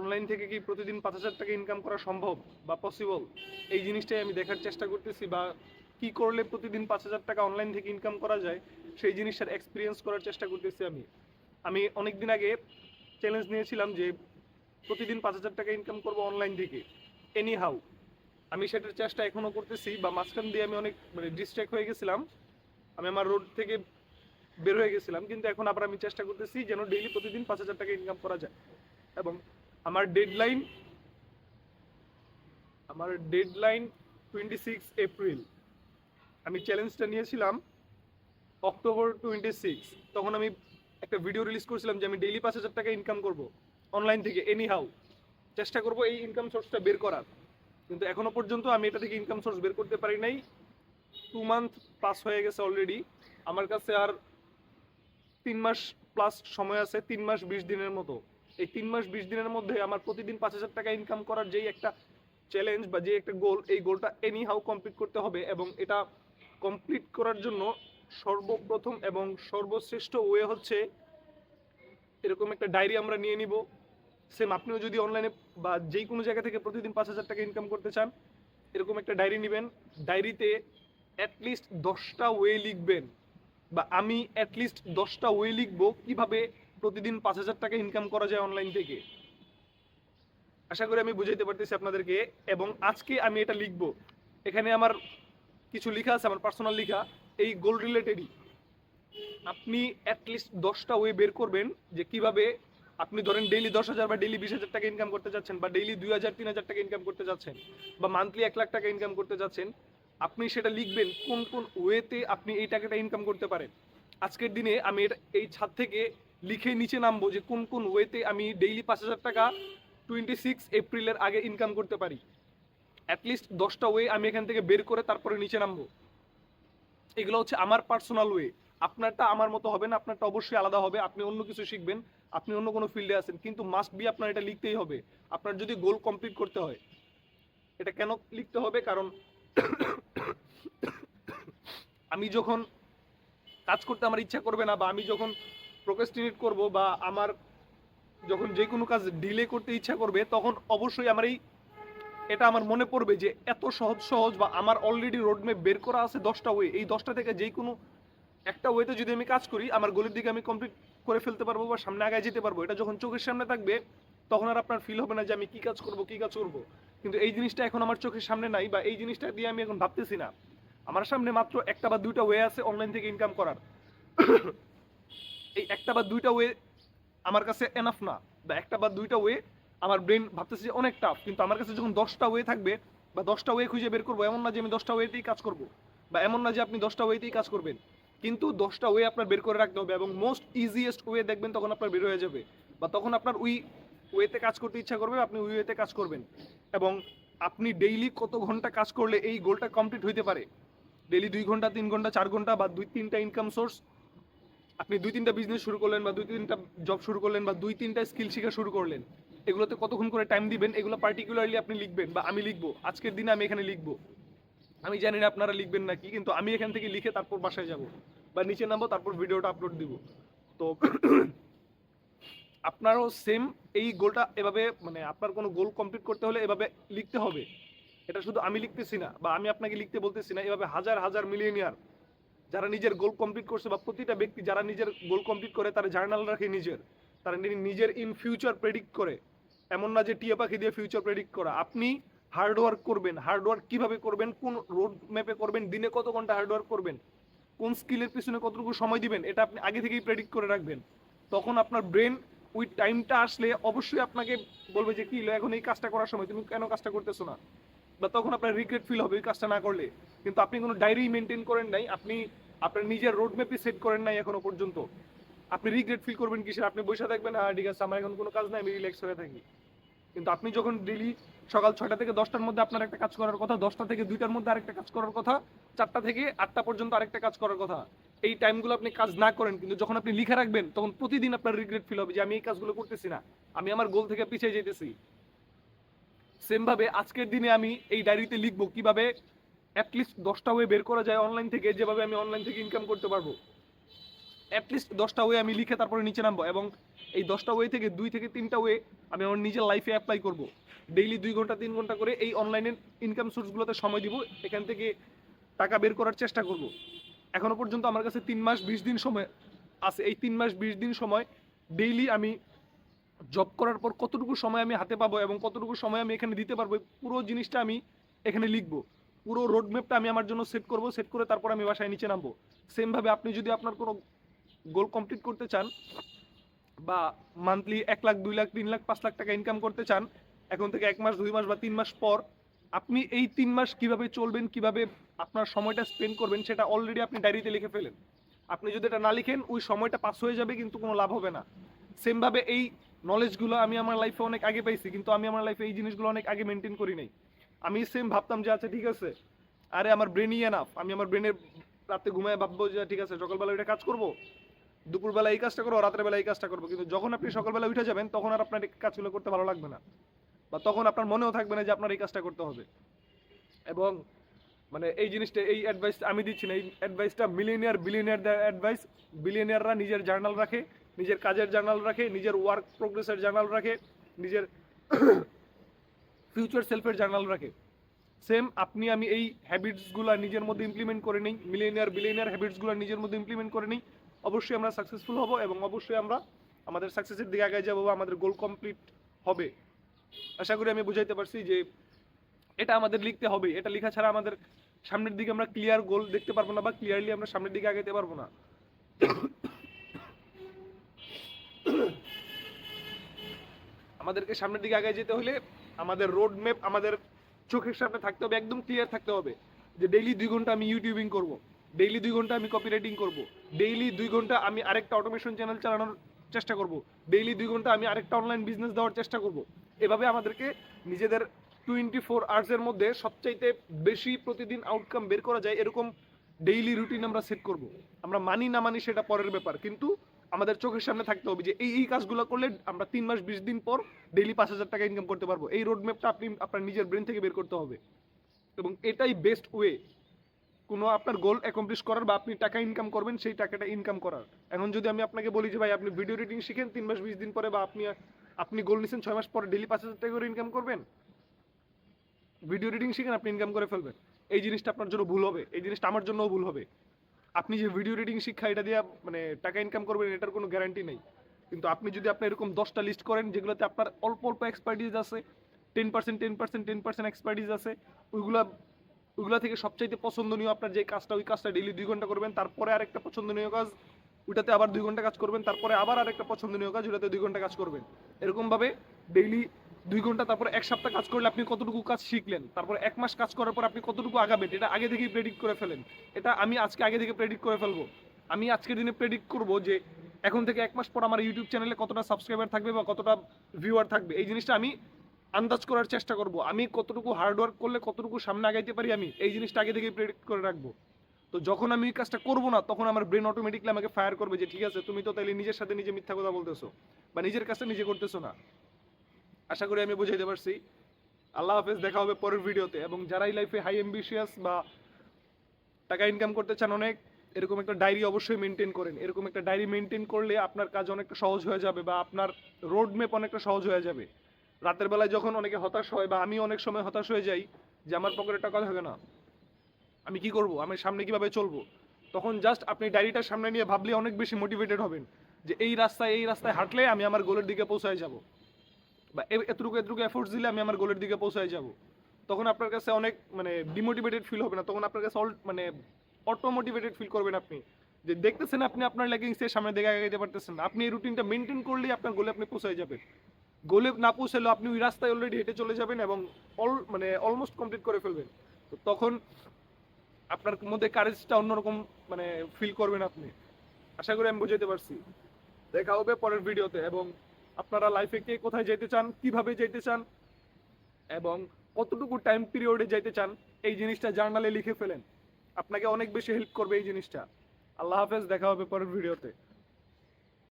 Online থেকে কি প্রতিদিন 5,000 টাকা ইনকাম করা সম্ভব বা পসিবল, এই জিনিসটাই আমি দেখার চেষ্টা করতেছি, বা কি করলে প্রতিদিন 5,000 টাকা অনলাইন থেকে ইনকাম করা যায় সেই জিনিসটার এক্সপিরিয়েন্স করার চেষ্টা করতেছি। আমি অনেক দিন আগে চ্যালেঞ্জ নিয়েছিলাম যে প্রতিদিন 5,000 টাকা ইনকাম করব অনলাইন থেকে এনি হাউ। আমি সেটার চেষ্টা এখনও করতেছি, বা মাঝখান দিয়ে আমি অনেক ডিস্ট্র্যাক্ট হয়ে গেছিলাম, আমি আমার রোড থেকে বের হয়ে গেছিলাম, কিন্তু এখন আবার আমি চেষ্টা করতেছি যেন ডেইলি প্রতিদিন 5,000 টাকা ইনকাম করা যায়। এবং আমার ডেডলাইন আমার ডেডলাইন 26 এপ্রিল। আমি চ্যালেঞ্জটা নিয়েছিলাম অক্টোবর 26। তখন আমি একটা ভিডিও রিলিজ করেছিলাম যে আমি ডেইলি 5,000 টাকা ইনকাম করব অনলাইন থেকে এনি হাউ, চেষ্টা করব এই ইনকাম সোর্সটা বের করার। কিন্তু এখনো পর্যন্ত আমি এটা থেকে ইনকাম সোর্স বের করতে পারি নাই। 2 মান্থ প্লাস হয়ে গেছে অলরেডি। আমার কাছে আর 3 মাস প্লাস সময় আছে, 3 মাস 20 দিনের মতো। এই 3 মাস 20 দিনের মধ্যে আমার প্রতিদিন 5,000 টাকা ইনকাম করার যেই একটা চ্যালেঞ্জ বা যে একটা গোল, এই গোলটা এনি হাউ কমপ্লিট করতে হবে। এবং এটা কমপ্লিট করার জন্য সর্বপ্রথম এবং সর্বশ্রেষ্ঠ ওয়ে হচ্ছে এরকম একটা ডায়েরি আমরা নিয়ে নিব। সেম আপনিও যদি অনলাইনে বা যেই কোনো জায়গা থেকে প্রতিদিন 5,000 টাকা ইনকাম করতে চান, এরকম একটা ডায়েরি নেবেন। ডায়েরিতে অ্যাটলিস্ট 10টা ওয়ে লিখবেন, বা আমি অ্যাটলিস্ট 10টা ওয়ে লিখবো কিভাবে প্রতিদিন 5,000 টাকা ইনকাম করা যায় অনলাইন থেকে। আশা করি আমি বুঝাইতে পারতেছি আপনাদেরকে। এবং আজকে আমি এটা লিখবো। এখানে আমার কিছু লেখা আছে, আমার পার্সোনাল লেখা, এই গোল রিলেটেডই। আপনি অ্যাটলিস্ট 10টা ওয়ে বের করবেন যে কিভাবে আপনি ধরেন ডেইলি 10,000 বা ডেইলি 20,000 টাকা ইনকাম করতে যাচ্ছেন, বা ডেইলি 2,000 3,000 টাকা ইনকাম করতে যাচ্ছেন, বা মান্থলি 1,00,000 টাকা ইনকাম করতে যাচ্ছেন। আপনি সেটা লিখবেন কোন কোন ওয়েতে আপনি এই টাকাটা ইনকাম করতে পারেন। আজকের দিনে আমি এটা এই ছাদ থেকে লিখে নিচে নামবো যে কোন কোন ওয়েতে আমি ডেইলি 5,000 টাকা 26 এপ্রিলের আগে ইনকাম করতে পারি। অ্যাটলিস্ট 10টা ওয়ে আমি এখান থেকে বের করে তারপরে নিচে নামবো। এগুলো হচ্ছে আমার পার্সোনাল ওয়ে। আপনারটা আমার মতো হবে না, আপনারটা অবশ্যই আলাদা হবে। আপনি অন্য কিছু শিখবেন, আপনি অন্য কোনো ফিল্ডে আছেন, কিন্তু মাস্ট বি আপনার এটা লিখতেই হবে আপনার যদি গোল কমপ্লিট করতে হয়। এটা কেন লিখতে হবে? কারণ আমি যখন কাজ করতে আমার ইচ্ছা করবে না, বা আমি যখন প্রোক্রাস্টিনেট করব, বা আমার যখন যে কোনো কাজ ডিলে করতে ইচ্ছা করবে, তখন অবশ্যই আমার এটা আমার মনে পড়বে যে এত সহজ সহজ, বা আমার অলরেডি রোডম্যাপ বের করা আছে 10টা ওয়ে। এই 10টা থেকে যেই কোনো একটা ওয়েতে যদি আমি কাজ করি, আমার গোলের দিকে আমি কমপ্লিট করে ফেলতে পারবো বা সামনে আগায় যেতে পারবো। এটা যখন চোখের সামনে থাকবে, তখন আর আপনার ফিল হবে না যে আমি কি কাজ করব কি কাজ করব। কিন্তু এই জিনিসটা এখন আমার চোখের সামনে নাই, বা এই জিনিসটা দিয়ে আমি এখন ভাবতেছি না। আমার সামনে মাত্র একটা বা দুইটা ওয়ে আছে অনলাইন থেকে ইনকাম করার। এই একটা বা দুইটা ওয়ে আমার কাছে এনাফ না, বা একটা বা দুইটা ওয়ে আমার ব্রেন ভাবতেছে যে অনেক টাফ। কিন্তু আমার কাছে যখন 10টা ওয়ে থাকবে, বা 10টা ওয়ে খুঁজে বের করবো, এমন না যে আমি 10টা ওয়েতেই কাজ করব, বা এমন না যে আপনি 10টা ওয়েতেই কাজ করবেন, কিন্তু 10টা ওয়ে আপনার বের করে রাখতে হবে। এবং মোস্ট ইজিয়েস্ট ওয়ে দেখবেন তখন আপনার বের হয়ে যাবে, বা তখন আপনার ওই ওয়েতে কাজ করতে ইচ্ছা করবে, আপনি ওই ওয়েতে কাজ করবেন। এবং আপনি ডেইলি কত ঘন্টা কাজ করলে এই গোলটা কমপ্লিট হইতে পারে? ডেইলি 2 ঘন্টা 3 ঘন্টা 4 ঘন্টা, বা 2-3টা ইনকাম সোর্স। আপনি 2-3টা বিজনেস শুরু করলেন, বা 2-3টা জব শুরু করলেন, বা 2-3টা স্কিল শেখা শুরু করলেন। এগুলোতে কতক্ষণ করে টাইম দিবেন, এগুলো পার্টিকুলারলি আপনি লিখবেন, বা আমি লিখবো। আজকের দিনে আমি এখানে লিখবো। আমি জানি না আপনারা লিখবেন নাকি, কিন্তু আমি এখান থেকে লিখে তারপর বাসায় যাব, বা নিচে নামবো, তারপর ভিডিওটা আপলোড দিব। তো আপনারও সেম এই গোলটা এভাবে, আপনার কোনো গোল কমপ্লিট করতে হলে এভাবে লিখতে হবে। এটা শুধু আমি লিখতেছি না, বা আমি আপনাকে লিখতে বলতেছি না। এভাবে হাজার হাজার মিলিয়নিয়ার যারা নিজের গোল কমপ্লিট করছে, বা প্রতিটা ব্যক্তি যারা নিজের গোল কমপ্লিট করে, তারা জার্নাল রাখে নিজের, তারা নিজের ইন ফিউচার প্রেডিক্ট করে। এমন না যে টিয়া পাখি দিয়ে ফিউচার প্রেডিক্ট করা। আপনি হার্ড ওয়ার্ক করবেন। হার্ড ওয়ার্ক কীভাবে করবেন, কোন রোড ম্যাপে করবেন, দিনে কত ঘন্টা হার্ড ওয়ার্ক করবেন, কোন স্কিলের পিছনে কতটুকু সময় দিবেন, এটা আপনি আগে থেকেই প্রেডিক্ট করে রাখবেন। তখন আপনার ব্রেন ওই টাইমটা আসলে অবশ্যই আপনাকে বলবে যে কি এখন এই কাজটা করার সময় তুমি কেন কাজটা করতেছো না, বা তখন আপনার রিগ্রেট ফিল হবে ওই কাজটা না করলে। কিন্তু আপনি কোনো ডায়েরি মেনটেন করেন নাই, আপনি আপনার নিজের রোড ম্যাপই সেট করেন নাই এখনো পর্যন্ত। আপনি রিগ্রেট ফিল করবেন কিসের? আপনি বসে থাকবেন, হ্যাঁ ঠিক আছে আমার এখন কোনো কাজ নাই, আমি রিল্যাক্স হয়ে থাকি। কিন্তু আপনি যখন ডেইলি সকাল 6টা থেকে 10টার মধ্যে আপনার একটা কাজ করার কথা, 10টা থেকে 2টার মধ্যে আরেকটা কাজ করার কথা, 4টা থেকে 8টা পর্যন্ত আরেকটা কাজ করার কথা, এই টাইমগুলো আপনি কাজ না করেন, কিন্তু যখন আপনি লিখে রাখবেন, তখন প্রতিদিন আপনার রিগ্রেট ফিল হবে যে আমি এই কাজগুলো করতেছি না, আমি আমার গোল থেকে পিছিয়ে যেতেছি। সেম ভাবে আজকের দিনে আমি এই ডায়েরিতে লিখবো কিভাবে অ্যাটলিস্ট 10টা ওয়ে বের করা যায় অনলাইন থেকে, যেভাবে আমি অনলাইন থেকে ইনকাম করতে পারবো। অ্যাটলিস্ট 10টা ওয়ে আমি লিখে তারপরে নিচে নামবো। এবং এই 10টা ওয়ে থেকে 2 থেকে 3টা ওয়ে আমি আমার নিজের লাইফে অ্যাপ্লাই করব। ডেইলি 2 ঘন্টা 3 ঘন্টা করে এই অনলাইনের ইনকাম সোর্সগুলোতে সময় দিব, এখান থেকে টাকা বের করার চেষ্টা করব। এখনো পর্যন্ত আমার কাছে 3 মাস 20 দিন সময় আছে। এই 3 মাস 20 দিন সময় ডেইলি আমি জব করার পর কতটুকু সময় আমি হাতে পাবো এবং কতটুকু সময় আমি এখানে দিতে পারবো, পুরো জিনিসটা আমি এখানে লিখবো। পুরো রোড ম্যাপটা আমি আমার জন্য সেট করব, সেট করে তারপর আমি বাসায় নিচে নামবো। সেমভাবে আপনি যদি আপনার কোনো গোল কমপ্লিট করতে চান বা মান্থলি 1 লাখ 2 লাখ 3 লাখ 5 লাখ টাকা ইনকাম করতে চান, এখন থেকে 1 মাস 2 মাস বা 3 মাস পর আপনি এই 3 মাস কিভাবে চলবেন, কিভাবে আপনার সময়টা স্পেন্ড করবেন, সেটা অলরেডি আপনি ডায়েরিতে লিখে ফেলেন। আপনি যদি এটা না লিখেন ওই সময়টা পাস হয়ে যাবে, কিন্তু কোনো লাভ হবে না। সেমভাবে এই নলেজগুলো আমি আমার লাইফে অনেক আগে পাইছি, কিন্তু আমি আমার লাইফে এই জিনিসগুলো অনেক আগে মেনটেন করি নাই। আমি সেম ভাবতাম যে আচ্ছা ঠিক আছে, আরে আমার ব্রেনই এনাফ, আমি আমার ব্রেনের রাতে ঘুমায় ভাববো যে ঠিক আছে সকালবেলা এটা কাজ করবো, দুপুরবেলা এই কাজটা করবো, রাতের বেলা এই কাজটা করবো। কিন্তু যখন আপনি সকালবেলা উঠে যাবেন তখন আর আপনার এই কাজগুলো করতে ভালো লাগবে না, বা তখন আপনার মনেও থাকবে না যে আপনার এই কাজটা করতে হবে। এবং মানে এই জিনিসটা, এই অ্যাডভাইস আমি দিচ্ছি না, এই অ্যাডভাইসটা মিলিয়নিয়ার বিলিয়নিয়ারদের অ্যাডভাইস। বিলিয়নিয়াররা নিজের জার্নাল রাখে, নিজের কাজের জার্নাল রাখে, নিজের ওয়ার্ক প্রোগ্রেসের জার্নাল রাখে, নিজের ফিউচার সেলফের জার্নাল রাখে। সেম আপনি আমি এই হ্যাবিটসগুলো নিজের মধ্যে ইমপ্লিমেন্ট করে নিই, মিলিয়নিয়ার বিলিয়নিয়ার হ্যাবিটসগুলো নিজের মধ্যে ইমপ্লিমেন্ট করে নিই, অবশ্যই আমরা সাকসেসফুল হব এবং অবশ্যই আমরা আমাদের সাকসেসের দিকে আগে যাবো বা আমাদের গোল কমপ্লিট হবে। আশা করি আমি বুঝাইতে পারছি যে এটা আমাদের লিখতে হবে, এটা লেখা ছাড়া আমাদের সামনের দিকে আমরা ক্লিয়ার গোল দেখতে পারবো না বা ক্লিয়ারলি আমরা সামনের দিকে আগাইতে পারবো না। আমাদেরকে সামনের দিকে আগায় যেতে হলে আমাদের রোড ম্যাপ আমাদের চোখের সামনে থাকতে হবে, একদম ক্লিয়ার থাকতে হবে যে ডেইলি 2 ঘন্টা আমি ইউটিউবিং করব, ডেইলি 2 ঘন্টা আমি কপিরাইটিং করব, ডেইলি 2 ঘন্টা আমি আরেকটা অটোমেশন চ্যানেল চালানোর চেষ্টা করব, ডেইলি 2 ঘন্টা আমি আরেকটা অনলাইন বিজনেস দেওয়ার চেষ্টা করব। এভাবে আমাদেরকে নিজেদের 24 আওয়ার্সের মধ্যে সবচাইতে বেশি প্রতিদিন আউটকাম বের করা যায় এরকম ডেইলি রুটিন আমরা সেট করব। আমরা মানি না মানি সেটা পরের ব্যাপার, কিন্তু আমাদের চোখের সামনে থাকতে হবে যে এই কাজগুলো করলে আমরা 3 মাস 20 দিন পর ডেইলি 5,000 টাকা ইনকাম করতে পারবো। এই রোড ম্যাপটা আপনি আপনার নিজের ব্রেন থেকে বের করতে হবে এবং এটাই বেস্ট ওয়ে কোনো আপনার গোল অ্যাকমপ্লিশ করার বা আপনি টাকা ইনকাম করবেন সেই টাকাটা ইনকাম করার। এখন যদি আমি আপনাকে বলি যে ভাই আপনি ভিডিও এডিটিং শিখেন 3 মাস 20 দিন পরে, বা আপনি গোল নিছেন 6 মাস পরে ডেইলি 5,000 টাকা করে ইনকাম করবেন, ভিডিও এডিটিং শিখেন আপনি ইনকাম করে ফেলবেন, এই জিনিসটা আপনার জন্য ভুল হবে, এই জিনিসটা আমার জন্যও ভুল হবে। আপনি যে ভিডিও এডিটিং শিক্ষা এটা দিয়ে মানে টাকা ইনকাম করবেন এটার কোনো গ্যারান্টি নেই, কিন্তু আপনি যদি আপনি এরকম 10টা লিস্ট করেন যেগুলোতে আপনার অল্প অল্প এক্সপার্টিজ আছে, 10% 10% 10% এক্সপার্টিজ আছে, ওইগুলা থেকে সবচাইতে পছন্দনীয় আপনার যে কাজটা, ওই কাজটা ডেইলি 2 ঘন্টা করবেন, তারপরে আরেকটা পছন্দনীয় কাজ ওইটাতে আবার 2 ঘন্টা কাজ করবেন, তারপরে আবার আরেকটা পছন্দনীয় কাজ ওইটাতে 2 ঘন্টা কাজ করবেন। এরকমভাবে ডেইলি 2 ঘন্টা, তারপরে 1 সপ্তাহ কাজ করলে আপনি কতটুকু কাজ শিখলেন, তারপর 1 মাস কাজ করার পর আপনি কতটুকু আগাবেন, এটা আগে থেকেই প্রেডিক্ট করে ফেলেন। এটা আমি আজকে আগে থেকে প্রেডিক্ট করে ফেলবো। আমি আজকের দিনে প্রেডিক্ট করব যে এখন থেকে 1 মাস পর আমার ইউটিউব চ্যানেলে কতটা সাবস্ক্রাইবার থাকবে বা কতটা ভিউয়ার থাকবে, এই জিনিসটা আমি আন্দাজ করার চেষ্টা করব। আমি কতটুকু হার্ডওয়ার্ক করলে কতটুকু সামনে আগাইতে পারি, আমি এই জিনিসটা আগে থেকেই প্রেডিক্ট করে রাখবো। তো যখন আমি এই কাজটা করবো না তখন আমার ব্রেন অটোমেটিকলি আমাকে ফায়ার করবে যে ঠিক আছে তুমি তো তাইলে নিজের সাথে নিজে মিথ্যা কথা বলতেছো বা নিজের কাজটা নিজে করতেছো না। আশা করি আমি বুঝাইতে পারছি। আল্লাহ হাফেজ, দেখা হবে পরের ভিডিওতে। এবং যারাই লাইফে হাই অ্যাম্বিশিয়াস বা টাকা ইনকাম করতে চান অনেক, এরকম একটা ডায়েরি অবশ্যই মেনটেন করেন। এরকম একটা ডায়েরি মেনটেন করলে আপনার কাজ অনেকটা সহজ হয়ে যাবে বা আপনার রোড ম্যাপ অনেকটা সহজ হয়ে যাবে। রাতের বেলায় যখন অনেকে হতাশ হয় বা আমি অনেক সময় হতাশ হয়ে যাই যে আমার পকেটে টাকা থাকে না, আমি কি করব, আমি সামনে কিভাবে চলবো, তখন জাস্ট আপনি ডায়েরিটার সামনে নিয়ে ভাবলে অনেক বেশি মোটিভেটেড হবেন যে এই রাস্তায় হাঁটলে আমি আমার গোলের দিকে পৌঁছায় যাব, বা এতটুকু এফোর্টস দিলে আমি আমার গোলের দিকে পৌঁছায় যাব। তখন আপনার কাছে অনেক মানে ডিমোটিভেটেড ফিল হবে না, তখন আপনার কাছে মানে অটোমোটিভেটেড ফিল করবেন আপনি, যে দেখতেছেন আপনি আপনার লেগিংসের সামনে দিকে আগাইতে পারতেছেন। আপনি এই রুটিনটা মেনটেন করলেই আপনার গোলে আপনি পৌঁছায় যাবেন। গোলে না পৌঁছালেও আপনি ওই রাস্তায় অলরেডি হেঁটে চলে যাবেন এবং অলমোস্ট কমপ্লিট করে ফেলবেন। তো তখন আপনার মধ্যে কারেজটা অন্যরকম মানে ফিল করবেন আপনি। আশা করি আমি বুঝাইতে পারছি। দেখা হবে পরের ভিডিওতে। এবং আপনারা লাইফে কে কোথায় যেতে চান, কিভাবে যেতে চান এবং কতটুকু টাইম পিরিয়ডে যেতে চান, এই জিনিসটা জার্নালে লিখে ফেলেন, আপনাকে অনেক বেশি হেল্প করবে এই জিনিসটা। আল্লাহ হাফেজ, দেখা হবে পরের ভিডিওতে।